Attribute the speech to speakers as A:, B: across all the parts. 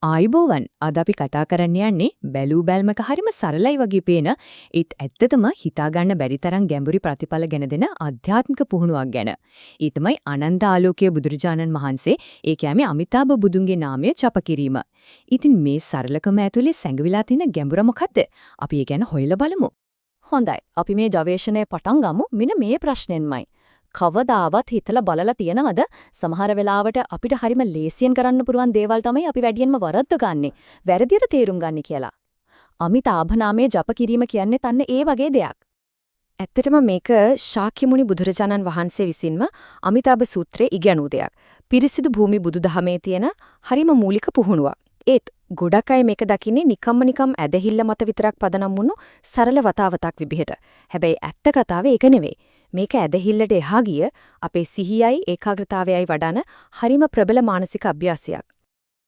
A: ආයිබෝවන් අද අපි කතා කරන්න යන්නේ බැලූ බැල්මක හරිම සරලයි වගේ පේන ඒත් ඇත්තටම හිතා ගන්න බැරි තරම් ගැඹුරු ප්‍රතිඵල ගෙන දෙන ආධ්‍යාත්මික පුහුණුවක් ගැන. ඒ තමයි අනන්ත ආලෝකයේ බුදුරජාණන් වහන්සේ ඒ කියන්නේ අමිතාභ බුදුන්ගේ නාමය ජප කිරීම. ඉතින් මේ සරලකම ඇතුලේ සැඟවිලා තියෙන ගැඹුර මොකද්ද? අපි ඒ ගැන හොයලා බලමු. හොඳයි. අපි මේ ගවේෂණය පටන් ගමු මෙන්න මේ ප්‍රශ්නෙන්මයි. කවදාවත් හිතලා බලලා තියනවද සමහර වෙලාවට අපිට හරිම ලේසියෙන් කරන්න පුරුවන් දේවල් තමයි අපි වැඩියෙන්ම වරද්ද ගන්නෙ වැරදියට තේරුම් ගන්න කියලා. අමිතාභ නාමයේ ජප කිරීම කියන්නේ තන්න ඒ වගේ දෙයක්. ඇත්තටම මේක ශාක්‍ය මුනි බුදුරජාණන් වහන්සේ විසින්ම අමිතාභ සූත්‍රයේ ඉගැන්වූ දෙයක්. පිරිසිදු භූමි බුදුදහමේ තියෙන හරිම මූලික පුහුණුවක්. ඒත් ගොඩක් අය මේක දකින්නේ නිකම් ඇදහිල්ල මත විතරක් පදනම් වුණු සරල වතාවතක් විදිහට. හැබැයි ඇත්ත කතාව ඒක නෙවෙයි. මේක ඇදහිල්ලට එහා ගිය අපේ සිහියයි ඒකාග්‍රතාවයයි වඩන හරිම ප්‍රබල මානසික අභ්‍යාසයක්.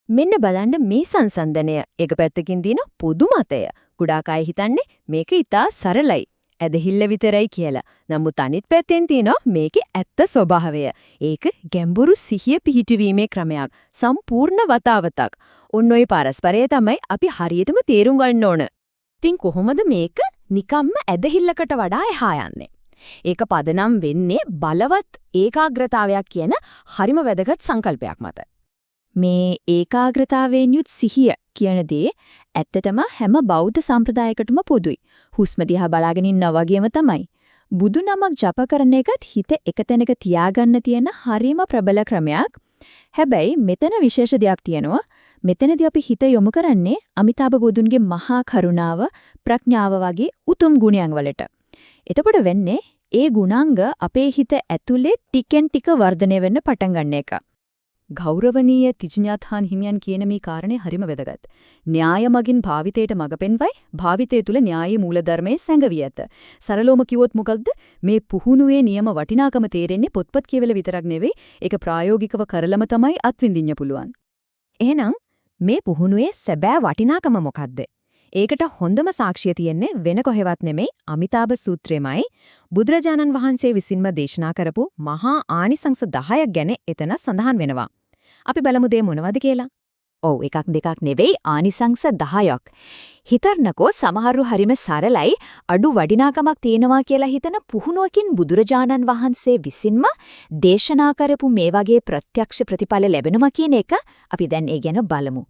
A: මෙන්න බලන්න මේ සංසන්දනය එක පැත්තකින් දින පොදු මතය. ගොඩාක් අය හිතන්නේ මේක ඉතා සරලයි. ඇදහිල්ල විතරයි කියලා. නමුත් අනිත් පැත්තෙන් තියෙනවා මේකේ ඇත්ත ස්වභාවය. ඒක ගැඹුරු සිහිය පිහිටුවීමේ ක්‍රමයක්. සම්පූර්ණ වතාවතක්. ඔන්න ඔය පරස්පරය තමයි අපි හරියටම තේරුම් ගන්න ඕන. ඉතින් කොහොමද මේක නිකම්ම ඇදහිල්ලකට වඩා එහා යන්නේ? ඒක පදනම් වෙන්නේ බලවත් ඒකාග්‍රතාවයක් කියන හරිම වැදගත් සංකල්පයක් මත. මේ ඒකාග්‍රතාවයෙන් යුත් සිහිය කියන දේ ඇත්තටම හැම බෞද්ධ සම්ප්‍රදායකටම පොදුයි. හුස්ම දිහා බලාගෙන ඉන්නා වගේම තමයි. බුදු නමක් ජප කරන එකත් හිත එක තැනක තියාගන්න තියෙන හරිම ප්‍රබල ක්‍රමයක්. හැබැයි මෙතන විශේෂ දෙයක් තියෙනවා. මෙතනදී අපි හිත යොමු කරන්නේ අමිතාභ බුදුන්ගේ මහා කරුණාව, ප්‍රඥාව වගේ උතුම් ගුණයන් වලට. එතකොට වෙන්නේ ඒ ගුණාංග අපේ හිත ඇතුලේ ටිකෙන් ටික වර්ධනය වෙන්න පටන් ගන්න එක. ගෞරවනීය තිජ්ඤාථාන් හිමියන් කියන මේ කාරණේ හරිම වැදගත්. න්‍යාය මගින් භාවිතයට මඟ පෙන්වයි, භාවිතය තුල න්‍යායී මූලධර්මයේ සැඟවී ඇත. සරලවම කිව්වොත් මොකක්ද? මේ පුහුණුවේ නියම වටිනාකම තේරෙන්නේ පොත්පත් කියවල විතරක් නෙවෙයි, ඒක ප්‍රායෝගිකව කරලම තමයි අත්විඳින්න පුළුවන්. එහෙනම් මේ පුහුණුවේ සැබෑ වටිනාකම මොකක්ද? ඒකට හොඳම සාක්ෂිය තියෙන්නේ වෙන කොහෙවත් නෙමෙයි අමිතාභ සූත්‍රෙමයි. බුදුරජාණන් වහන්සේ විසින්ම දේශනා කරපු මහා ආනිසංස 10ක් ගැන එතන සඳහන් වෙනවා. අපි බලමු දේ මොනවද කියලා. ඔව් එකක් දෙකක් නෙවෙයි ආනිසංස 10ක්. හිතන්නකෝ සමහරු හරිම සරලයි අඩු වටිනාකමක් තියෙනවා කියලා හිතන පුහුණුවකින් බුදුරජාණන් වහන්සේ විසින්ම දේශනා කරපු මේ වගේ ප්‍රත්‍යක්ෂ ප්‍රතිඵල ලැබෙනවා කියන එක අපි දැන් ඒ ගැන බලමු.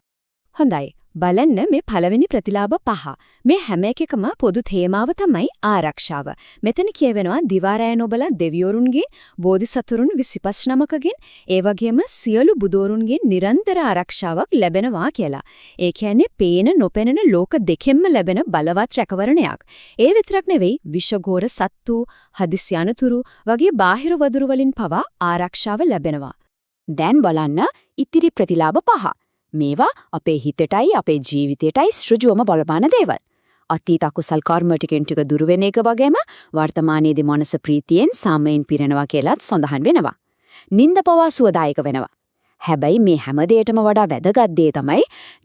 A: හොඳයි. බලන්න මේ පළවෙනි ප්‍රතිලාභ 5. මේ හැම එකකම පොදු තේමාව තමයි ආරක්ෂාව. මෙතන කියවෙනවා දිවාරය නොබලා දෙවිවරුන්ගේ බෝධිසත්වරුන් 25 නමකගෙන් ඒ වගේම සියලු බුදවරුන්ගේ නිරන්තර ආරක්ෂාවක් ලැබෙනවා කියලා. ඒ කියන්නේ පේන නොපෙනෙන ලෝක දෙකෙන්ම ලැබෙන බලවත් රැකවරණයක්. ඒ විතරක් නෙවෙයි විෂගෝර සත්තු, හදිසි අනතුරු වගේ බාහිර වදුරු වලින් පවා ආරක්ෂාව ලැබෙනවා. දැන් බලන්න ඉතිරි ප්‍රතිලාභ 5. මේවා අපේ හිතටයි අපේ ජීවිතයටයි සෘජුවම බලපාන දේවල්. අතීත අකුසල් කර්ම ටිකෙන් ටික දුර වෙන එක වගේම වර්තමානයේදී මනස ප්‍රීතියෙන් සාමයෙන් පිරෙනවා කියලාත් සඳහන් වෙනවා. නිନ୍ଦ පවා සුවදායක වෙනවා. හැබැයි මේ හැම දෙයකටම වඩා වැදගත් දේ තමයි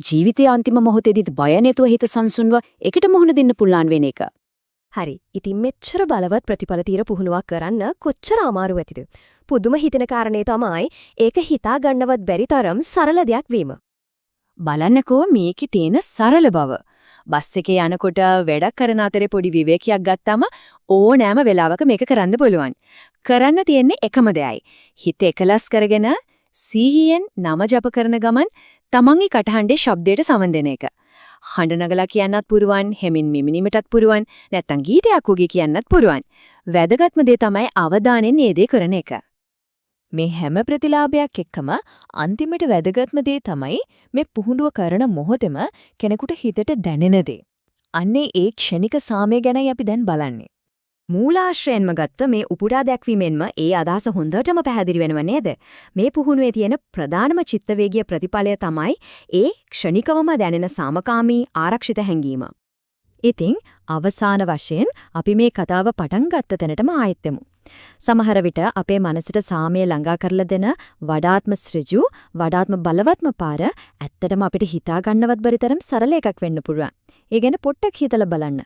A: ජීවිතයේ අන්තිම මොහොතේදීත් බය නැතුව හිත සංසුන්ව එකට මුහුණ දෙන්න පුළුවන් වෙන එක. හරි. ඉතින් මෙච්චර බලවත් ප්‍රතිඵල తీර පුහුණුවක් කරන්න කොච්චර අමාරු වෙතිද? පුදුම හිතෙන කාරණේ තමයි ඒක හිතා ගන්නවත් බැරි තරම් සරල දෙයක් වීම. බලන්නකෝ මේකේ තියෙන සරල බව. බස් එකේ යනකොට වැඩක් කරන අතරේ පොඩි විවේකයක් ගත්තාම ඕනෑම වෙලාවක මේක කරන්න පුළුවන්. කරන්න තියෙන්නේ එකම දෙයයි. හිත එකලස් කරගෙන සිහියෙන් නම ජප කරන ගමන් තමන්ගේ කටහඬේ ශබ්දයට සමන් දෙන එක. හඬ නගලා කියන්නත් පුරුවන්, හෙමින් මිමිනීමටත් පුරුවන්, නැත්තම් ගීතයක් උගේ කියන්නත් පුරුවන්. වැදගත්ම දේ තමයි අවධානයෙන් මේ දේ කරන එක. මේ හැම ප්‍රතිලාභයක් එක්කම අන්තිමට වැදගත්ම දේ තමයි මේ පුහුණුව කරන මොහොතේම කෙනෙකුට හිතට දැනෙන දේ. අන්නේ ඒ ක්ෂණික සාමය ගැනයි අපි දැන් බලන්නේ. මූලාශ්‍රයෙන්ම ගත්ත මේ උපුටා දැක්වීමෙන්ම ඒ අදහස හොඳටම පැහැදිලි වෙනව නේද? මේ පුහුණුවේ තියෙන ප්‍රධානම චිත්තවේගීය ප්‍රතිඵලය තමයි ඒ ක්ෂණිකවම දැනෙන සාමකාමී ආරක්ෂිත හැඟීම. ඉතින් අවසාන වශයෙන් අපි මේ කතාව පටන් ගත්ත තැනටම ආයෙත් එමු. සමහර විට අපේ මනසට සාමය ළඟා කරලා දෙන වඩාත්ම ඍජු, වඩාත්ම බලවත්ම පාර ඇත්තටම අපිට හිතා ගන්නවත් බැරි තරම් සරල එකක් වෙන්න පුළුවන්. ඒ ගැන පොඩ්ඩක් හිතලා බලන්න.